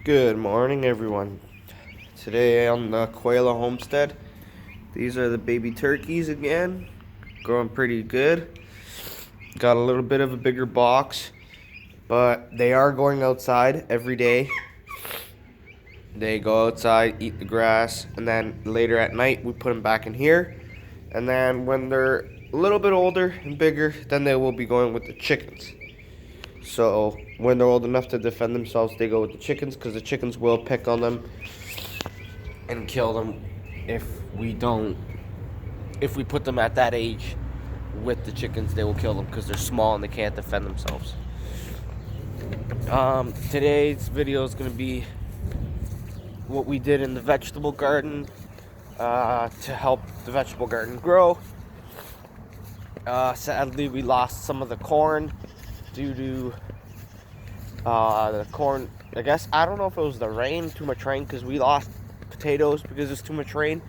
Good morning, everyone. Today on the Quaila homestead, these are the baby turkeys again, growing pretty good. Got a little bit of a bigger box, but they are going outside every day. They go outside, eat the grass, and then later at night we put them back in here. And then when they're a little bit older and bigger, then they will be going with the chickens. So when they're old enough to defend themselves, they go with the chickens because the chickens will pick on them and kill them if we don't. If we put them at that age with the chickens, they will kill them because they're small and they can't defend themselves. Today's video is going to be what we did in the vegetable garden to help the vegetable garden grow. Sadly, we lost some of the corn due to the corn. I guess I don't know if it was the rain, too much rain, because we lost potatoes because there's too much rain.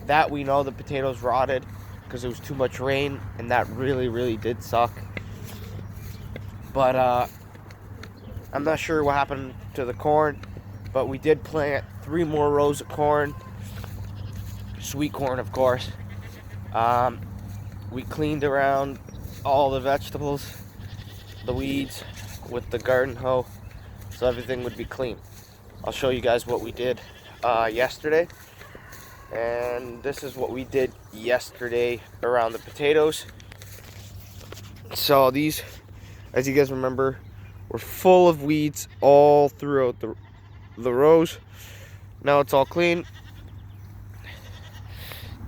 That we know the potatoes rotted because it was too much rain, and that really did suck. But I'm not sure what happened to the corn, but we did plant 3 more rows of corn, sweet corn of course. We cleaned around all the vegetables, the weeds, with the garden hoe, so everything would be clean. I'll show you guys what we did yesterday. And this is what we did yesterday around the potatoes. So these, as you guys remember, were full of weeds all throughout the rows. Now it's all clean.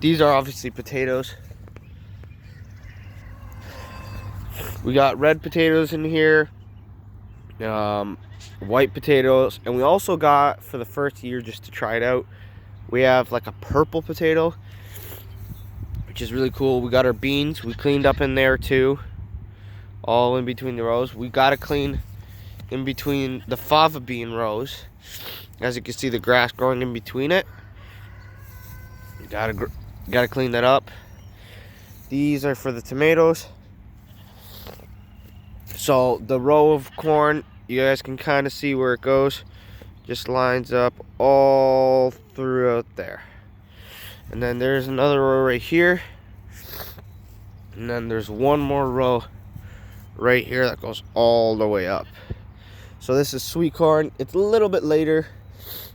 These are obviously potatoes. We got red potatoes in here, white potatoes, and we also got, for the first year, just to try it out, we have like a purple potato, which is really cool. We got our beans. We cleaned up in there too, all in between the rows. We got to clean in between the fava bean rows. As you can see, the grass growing in between it. You gotta clean that up. These are for the tomatoes. So the row of corn, you guys can kind of see where it goes. Just lines up all throughout there. And then there's another row right here. And then there's one more row right here that goes all the way up. So this is sweet corn. It's a little bit later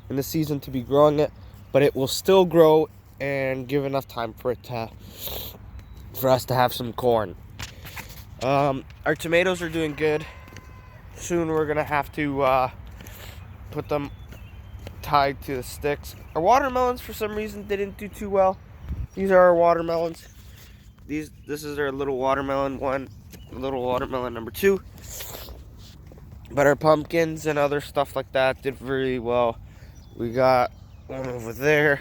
in the season to be growing it, but it will still grow and give enough time for it to, for us to have some corn. Our tomatoes are doing good. Soon we're gonna have to put them tied to the sticks. Our watermelons, for some reason, didn't do too well. These are our watermelons. This is our little watermelon one, little watermelon number 2. But our pumpkins and other stuff like that did very well. We got one over there,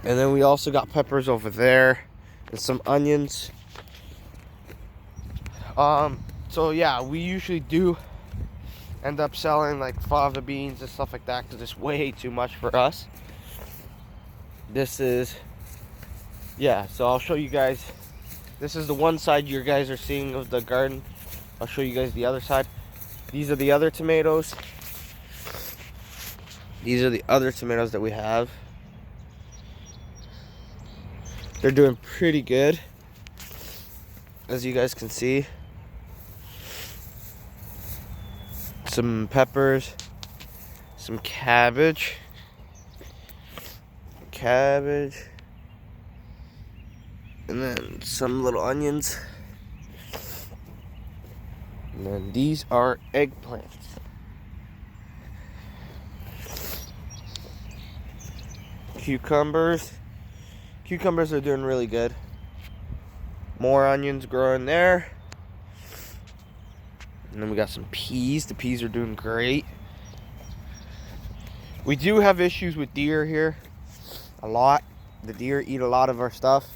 and then we also got peppers over there and some onions. So yeah, we usually do end up selling like fava beans and stuff like that because it's way too much for us. This is, yeah, so I'll show you guys. This is the one side you guys are seeing of the garden. I'll show you guys the other side. These are the other tomatoes. These are the other tomatoes that we have. They're doing pretty good, as you guys can see. Some peppers, some cabbage, and then some little onions. And then these are eggplants. Cucumbers. Cucumbers are doing really good. More onions growing there. And then we got some peas. The peas are doing great. We do have issues with deer here. A lot. The deer eat a lot of our stuff.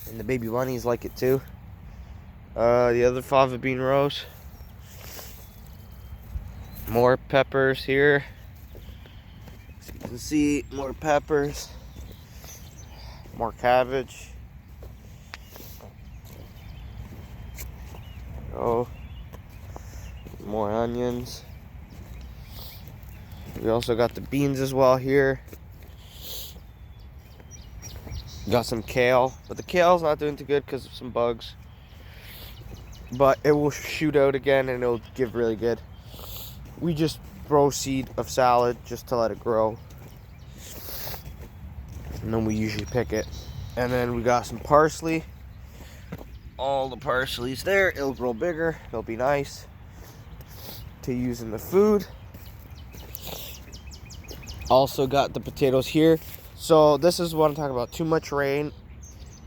And the baby bunnies like it too. The other fava bean rows. More peppers here. As you can see, more peppers. More cabbage. Oh. More onions. We also got the beans as well here. Got some kale, but the kale's not doing too good because of some bugs. But it will shoot out again and it'll give really good. We just throw seed of salad just to let it grow. And then we usually pick it. And then we got some parsley. All the parsley's there. It'll grow bigger. It'll be nice to use in the food. Also got the potatoes here. So this is what I'm talking about. Too much rain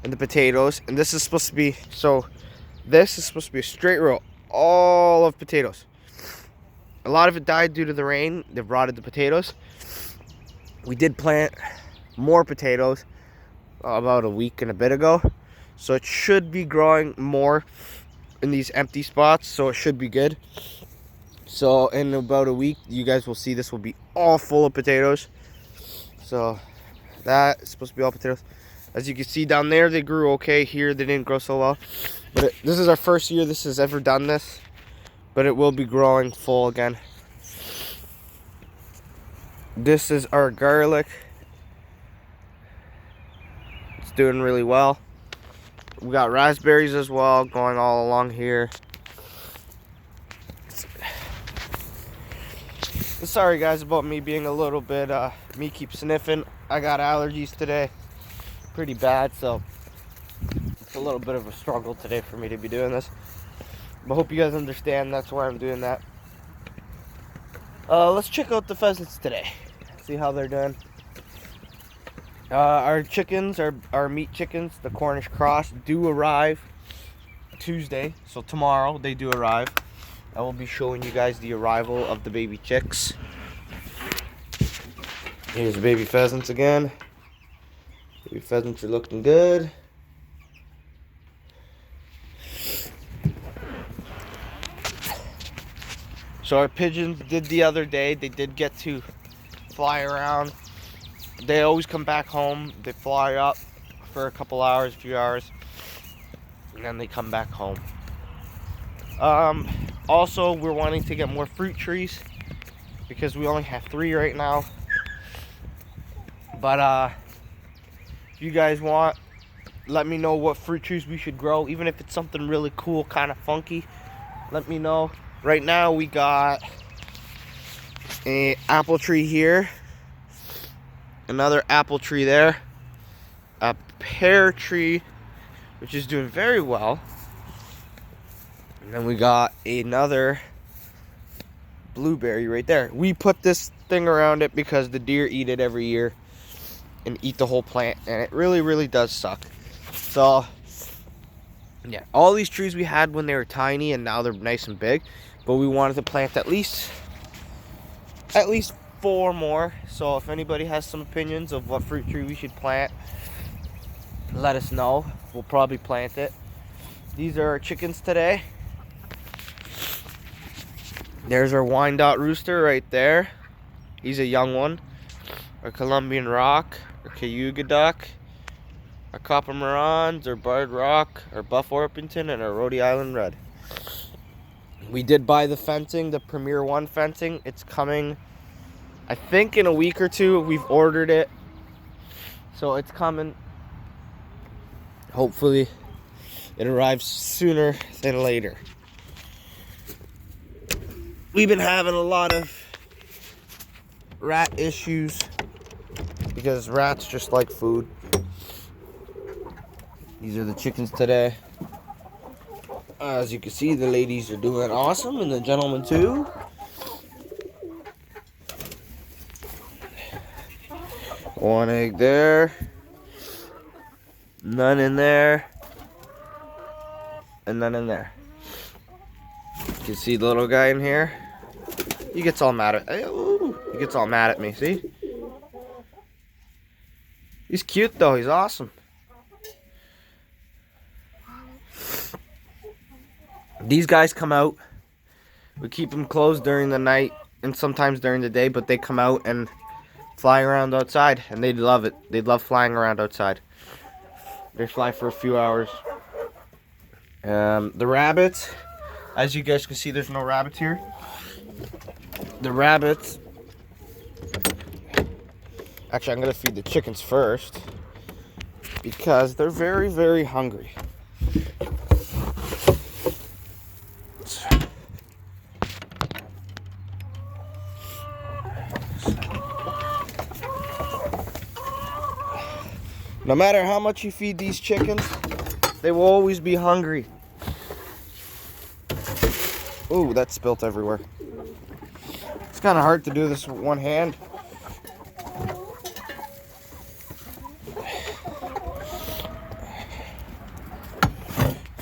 in the potatoes. And this is supposed to be, this is supposed to be a straight row. All of potatoes. A lot of it died due to the rain. They've rotted the potatoes. We did plant more potatoes about a week and a bit ago, so it should be growing more in these empty spots, so it should be good. So in about a week you guys will see this will be all full of potatoes. So that is supposed to be all potatoes. As you can see down there, they grew okay. Here they didn't grow so well, but this is our first year this has ever done this, but it will be growing full again. This is our garlic. It's doing really well. We got raspberries as well going all along here. Sorry guys about me being a little bit, me keep sniffing. I got allergies today, pretty bad, so it's a little bit of a struggle today for me to be doing this. But hope you guys understand, that's why I'm doing that. Let's check out the pheasants today. See how they're doing. Our chickens, our meat chickens, the Cornish cross, do arrive Tuesday. So tomorrow they do arrive. I will be showing you guys the arrival of the baby chicks. Here's the baby pheasants again. Baby pheasants are looking good. So our pigeons did the other day. They did get to fly around. They always come back home. They fly up for a couple hours, a few hours, and then they come back home. Also, we're wanting to get more fruit trees because we only have 3 right now. But if you guys want, let me know what fruit trees we should grow. Even if it's something really cool, kind of funky, let me know. Right now we got an apple tree here, another apple tree there, a pear tree which is doing very well, and then we got another blueberry right there. We put this thing around it because the deer eat it every year and eat the whole plant, and it really does suck. So yeah, all these trees we had when they were tiny and now they're nice and big, but we wanted to plant at least 4 more. So if anybody has some opinions of what fruit tree we should plant, let us know. We'll probably plant it. These are our chickens today. There's our Wyandotte rooster right there. He's a young one. Our Colombian rock, our Cayuga duck, our Copper Marans, our Barred Rock, our Buff Orpington, and our Rhode Island Red. We did buy the fencing, the Premier One fencing. It's coming, I think, in a week or 2. We've ordered it, so it's coming. Hopefully it arrives sooner than later. We've been having a lot of rat issues because rats just like food. These are the chickens today. As you can see, the ladies are doing awesome, and the gentlemen too. One egg there, none in there, and none in there. You can see the little guy in here. He gets all mad at me. See? He's cute though. He's awesome. These guys come out. We keep them closed during the night and sometimes during the day, but they come out and fly around outside, and they love it. They love flying around outside. They fly for a few hours. The rabbits, as you guys can see, there's no rabbits here. The rabbits Actually, I'm gonna feed the chickens first because they're very, very hungry. No matter how much you feed these chickens, they will always be hungry. Ooh, that spilt everywhere. It's kind of hard to do this with one hand.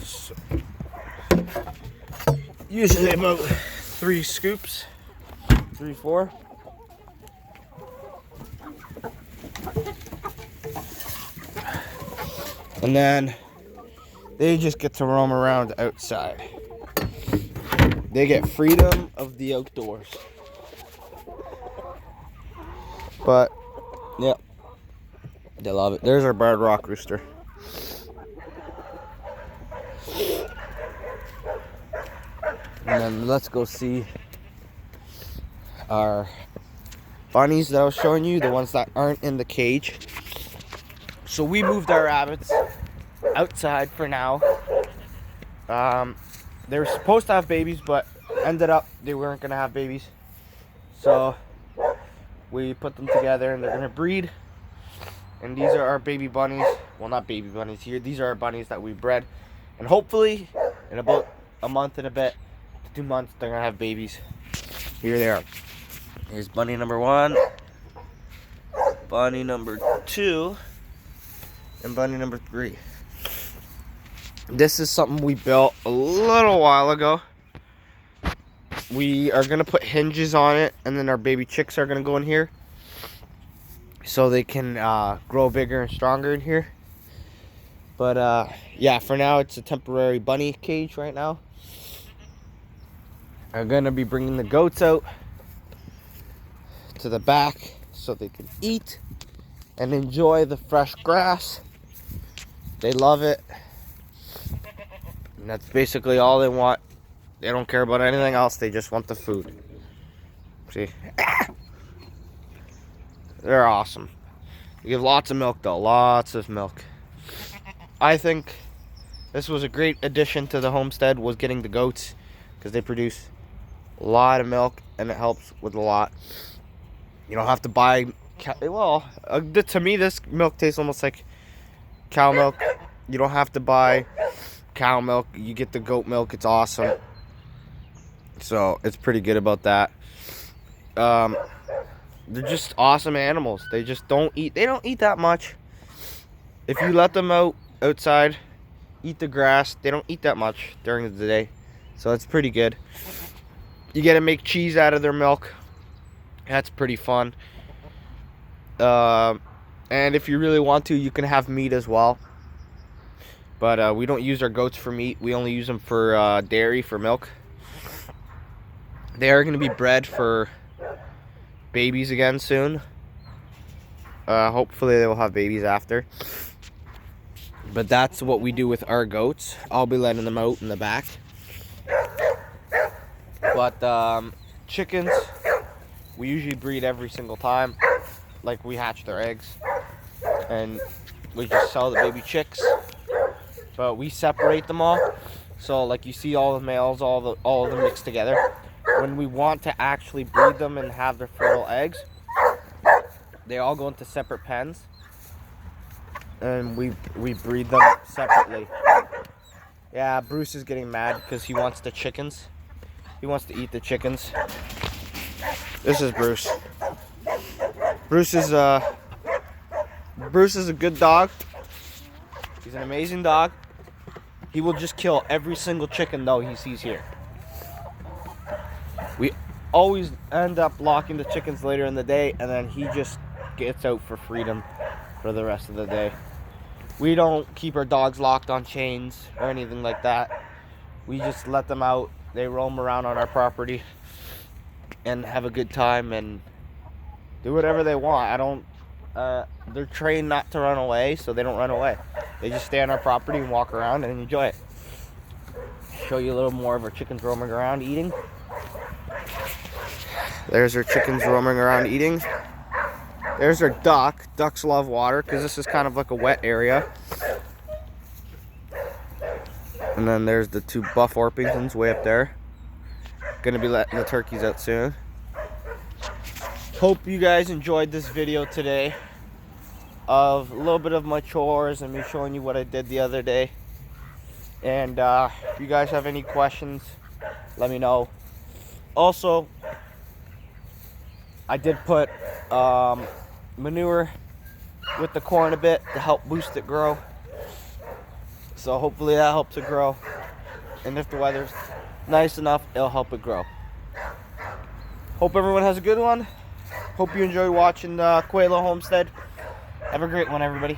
So, usually about 3 scoops, 3, 4. And then they just get to roam around outside. They get freedom of the outdoors. But, yeah, they love it. There's our barred rock rooster. And then let's go see our bunnies that I was showing you, the ones that aren't in the cage. So we moved our rabbits outside for now. They were supposed to have babies, but ended up they weren't gonna have babies. So we put them together and they're gonna breed. And these are our baby bunnies. Well, not baby bunnies here. These are our bunnies that we bred. And hopefully in about a month and a bit to 2 months, they're gonna have babies. Here they are. Here's bunny number 1, bunny number 2, and bunny number 3. This is something we built a little while ago. We are gonna put hinges on it, and then our baby chicks are gonna go in here so they can grow bigger and stronger in here. But yeah, for now it's a temporary bunny cage right now. I'm gonna be bringing the goats out to the back so they can eat and enjoy the fresh grass. They love it. And that's basically all they want. They don't care about anything else. They just want the food. See? They're awesome. They give lots of milk though. Lots of milk. I think this was a great addition to the homestead, was getting the goats, because they produce a lot of milk and it helps with a lot. You don't have to buy, well, to me this milk tastes almost like cow milk. You don't have to buy cow milk. You get the goat milk. It's awesome. So it's pretty good about that. They're just awesome animals. They just don't eat. They don't eat that much. If you let them outside, eat the grass, they don't eat that much during the day. So it's pretty good. You get to make cheese out of their milk. That's pretty fun. And if you really want to, you can have meat as well. But we don't use our goats for meat. We only use them for dairy, for milk. They are going to be bred for babies again soon. Hopefully they will have babies after. But that's what we do with our goats. I'll be letting them out in the back. But chickens, we usually breed every single time. Like, we hatch their eggs and we just sell the baby chicks. But we separate them all. So like you see all the males, all of them mixed together. When we want to actually breed them and have their fertile eggs, they all go into separate pens. And we breed them separately. Yeah, Bruce is getting mad because he wants the chickens. He wants to eat the chickens. This is Bruce. Bruce is a good dog. He's an amazing dog. He will just kill every single chicken though he sees here. We always end up locking the chickens later in the day, and then he just gets out for freedom for the rest of the day. We don't keep our dogs locked on chains or anything like that. We just let them out. They roam around on our property and have a good time and do whatever they want. They're trained not to run away, so they don't run away. They just stay on our property and walk around and enjoy it. Show you a little more of our chickens roaming around eating. There's our chickens roaming around eating. There's our duck. Ducks love water because this is kind of like a wet area. And then there's the 2 buff Orpingtons way up there. Gonna be letting the turkeys out soon. Hope you guys enjoyed this video today of a little bit of my chores and me showing you what I did the other day. And if you guys have any questions, let me know. Also, I did put manure with the corn a bit to help boost it grow. So hopefully that helps it grow. And if the weather's nice enough, it'll help it grow. Hope everyone has a good one. Hope you enjoy watching Quail Homestead. Have a great one, everybody.